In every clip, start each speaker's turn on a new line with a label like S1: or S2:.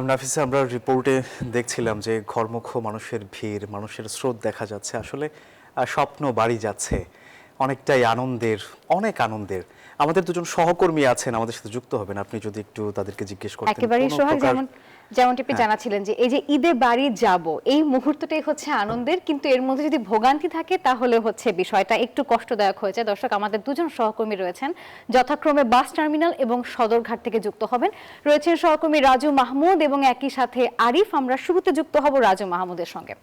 S1: নাফিসা, আমরা রিপোর্টে দেখছিলাম যে ঘরমুখ মানুষের ভিড়, মানুষের স্রোত দেখা যাচ্ছে। আসলে স্বপ্ন বাড়ি যাচ্ছে, অনেকটাই আনন্দের, অনেক আনন্দের। আমাদের দুজন সহকর্মী আছেন, আমাদের সাথে যুক্ত হবেন, আপনি যদি একটু তাদেরকে জিজ্ঞেস করতেন।
S2: একেবারেই সোহাগ, যেমনটি আপনি জানাচ্ছিলেন যে এই যে ঈদে বাড়ি যাব, এই মুহূর্তটাই হচ্ছে আনন্দের, কিন্তু এর মধ্যে যদি ভোগান্তি থাকে তাহলে হচ্ছে বিষয়টা একটু কষ্টদায়ক হয়ে যায়। দর্শক, আমাদের দুজন সহকর্মী রয়েছেন, যথাক্রমে বাস টার্মিনাল এবং সদরঘাট থেকে যুক্ত হবেন। রয়েছেন সহকর্মী রাজু মাহমুদ এবং একই সাথে আরিফ। আমরা শুরুতে যুক্ত হব রাজু মাহমুদের সঙ্গে।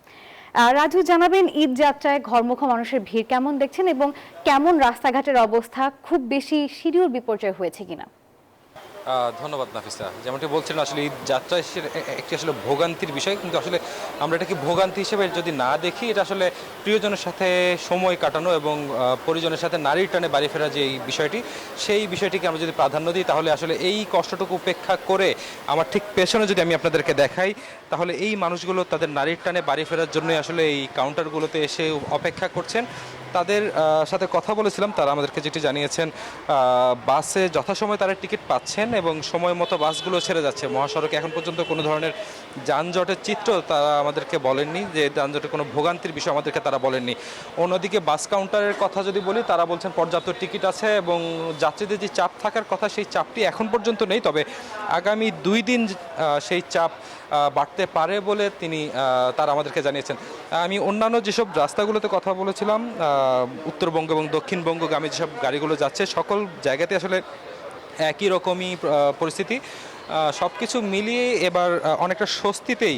S2: রাজু, জানাবেন ঈদ যাত্রায় ঘরমুখ মানুষের ভিড় কেমন দেখছেন এবং কেমন রাস্তাঘাটের অবস্থা, খুব বেশি শিডিউল বিপর্যয় হয়েছে কিনা?
S3: ধন্যবাদ নাফিসা। যেমনটি বলছিলেন, আসলে ঈদ যাত্রা একটি আসলে ভোগান্তির বিষয়, কিন্তু আসলে আমরা এটাকে ভোগান্তি হিসেবে যদি না দেখি, এটা আসলে প্রিয়জনের সাথে সময় কাটানো এবং পরিজনের সাথে নারীর টানে বাড়ি ফেরা যে এই বিষয়টি, সেই বিষয়টিকে আমরা যদি প্রাধান্য দিই, তাহলে আসলে এই কষ্টটুকু উপেক্ষা করে আমার ঠিক পেছনে যদি আমি আপনাদেরকে দেখাই, তাহলে এই মানুষগুলো তাদের নারীর টানে বাড়ি ফেরার জন্যই আসলে এই কাউন্টারগুলোতে এসে অপেক্ষা করছেন। তাদের সাথে কথা বলেছিলাম, তারা আমাদেরকে যেটি জানিয়েছেন, বাসে যথাসময়ে তারা টিকিট পাচ্ছেন এবং সময় মতো বাসগুলো ছেড়ে যাচ্ছে। মহাসড়কে এখন পর্যন্ত কোনো ধরনের যানজটের চিত্র তারা আমাদেরকে বলেননি, যে যানজটের কোনো ভোগান্তির বিষয় আমাদেরকে তারা বলেননি। অন্যদিকে বাস কাউন্টারের কথা যদি বলি, তারা বলছেন পর্যাপ্ত টিকিট আছে এবং যাত্রীদের যে চাপ থাকার কথা, সেই চাপটি এখন পর্যন্ত নেই। তবে আগামী 2 দিন সেই চাপ বাড়তে পারে বলে তারা আমাদেরকে জানিয়েছেন। আমি অন্যান্য যেসব রাস্তাগুলোতে কথা বলেছিলাম, উত্তরবঙ্গ এবং দক্ষিণবঙ্গগামী যেসব গাড়িগুলো যাচ্ছে, সকল জায়গাতে আসলে একই রকমই পরিস্থিতি। সব কিছু মিলিয়ে এবার অনেকটা স্বস্তিতেই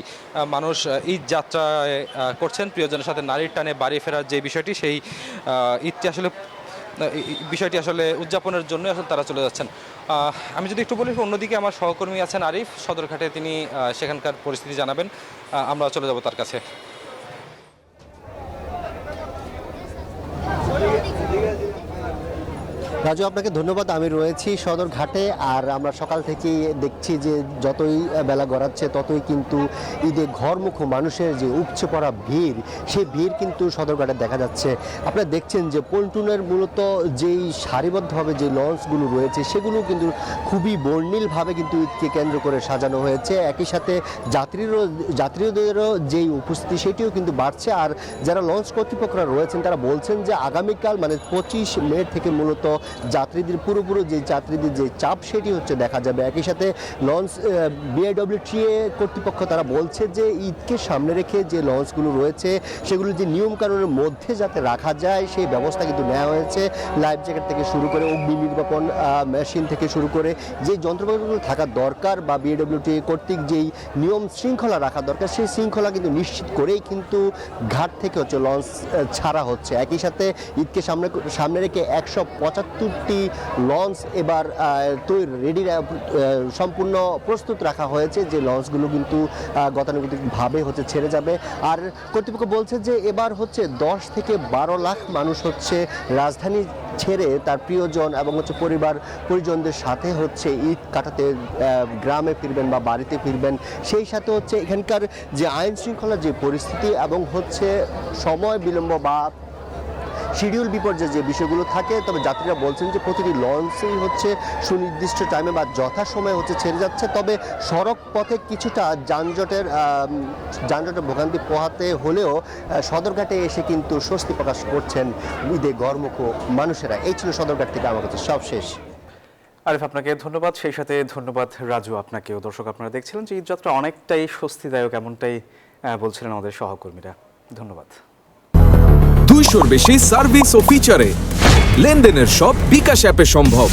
S3: মানুষ ঈদ যাত্রায় করছেন। প্রিয়জনের সাথে নারীর টানে বাড়ি ফেরার যে বিষয়টি, সেই ঈদটি আসলে বিষয়টি আসলে উদযাপনের জন্য আসলে তারা চলে যাচ্ছেন। আমি যদি একটু বলি, অন্যদিকে আমার সহকর্মী আছেন আরিফ, সদরঘাটে, তিনি সেখানকার পরিস্থিতি জানাবেন। আমরা চলে যাব তার কাছে।
S4: রাজু, আপনাকে ধন্যবাদ। আমি রয়েছি সদরঘাটে, আর আমরা সকাল থেকেই দেখছি যে যতই বেলা গড়াচ্ছে ততই কিন্তু ঈদে ঘরমুখ মানুষের যে উপচে পড়া ভিড়, সেই ভিড় কিন্তু সদরঘাটে দেখা যাচ্ছে। আপনারা দেখছেন যে পন্টুনের মূলত যেই সারিবদ্ধভাবে যে লঞ্চগুলো রয়েছে, সেগুলো কিন্তু খুবই বর্ণিলভাবে কিন্তু ঈদকে কেন্দ্র করে সাজানো হয়েছে। একই সাথে যাত্রীদেরও যেই উপস্থিতি, সেটিও কিন্তু বাড়ছে। আর যারা লঞ্চ কর্তৃপক্ষরা রয়েছেন, তারা বলছেন যে আগামীকাল মানে 25 মে থেকে মূলত যাত্রীদের পুরোপুরি যে যাত্রীদের যে চাপ, সেটি হচ্ছে দেখা যাবে। একই সাথে লঞ্চ বিআইডব্লিউটিএ কর্তৃপক্ষ তারা বলছে যে ঈদকে সামনে রেখে যে লঞ্চগুলো রয়েছে, সেগুলো যে নিয়মকানুনের মধ্যে যাতে রাখা যায়, সেই ব্যবস্থা কিন্তু নেওয়া হয়েছে। লাইফ জ্যাকেট থেকে শুরু করে অগ্নি নির্বাপন মেশিন থেকে শুরু করে যে যন্ত্রপাতিগুলো থাকা দরকার বা বিআইডব্লিউটিএ কর্তৃক যেই নিয়ম শৃঙ্খলা রাখা দরকার, সেই শৃঙ্খলা কিন্তু নিশ্চিত করেই কিন্তু ঘাট থেকে হচ্ছে লঞ্চ ছাড়া হচ্ছে। একই সাথে ঈদকে সামনে রেখে 175টি লঞ্চ এবার রেডি, সম্পূর্ণ প্রস্তুত রাখা হয়েছে, যে লঞ্চগুলো কিন্তু গতানুগতিকভাবে হচ্ছে ছেড়ে যাবে। আর কর্তৃপক্ষ বলছে যে এবার হচ্ছে 10 থেকে 12 লাখ মানুষ হচ্ছে রাজধানী ছেড়ে তার প্রিয়জন এবং হচ্ছে পরিজনদের সাথে হচ্ছে ঈদ কাটাতে গ্রামে ফিরবেন বা বাড়িতে ফিরবেন। সেই সাথে হচ্ছে এখানকার যে আইন শৃঙ্খলার যে পরিস্থিতি এবং হচ্ছে সময় বিলম্ব বা শিডিউল বিপর্যয় যে বিষয়গুলো থাকে, তবে যাত্রীরা বলছেন যে প্রতিটি লঞ্চই হচ্ছে সুনির্দিষ্ট টাইমে বা যথাসময়ে হচ্ছে ছেড়ে যাচ্ছে। তবে সড়ক পথে কিছুটা যানজটের ভোগান্তি পোহাতে হলেও সদরঘাটে এসে কিন্তু স্বস্তি প্রকাশ করছেন ঈদে ঘরমুখ মানুষেরা। এই ছিল সদরঘাট থেকে আমার কাছে সব শেষ।
S1: আরিফ, আপনাকে ধন্যবাদ। সেই সাথে ধন্যবাদ রাজু আপনাকেও। দর্শক, আপনারা দেখছিলেন যে ঈদ যাত্রা অনেকটাই স্বস্তিদায়ক, এমনটাই বলছিলেন আমাদের সহকর্মীরা। ধন্যবাদ।
S5: 200-র বেশি সার্ভিস ও ফিচারে লেনদেনের সব বিকাশ অ্যাপে সম্ভব।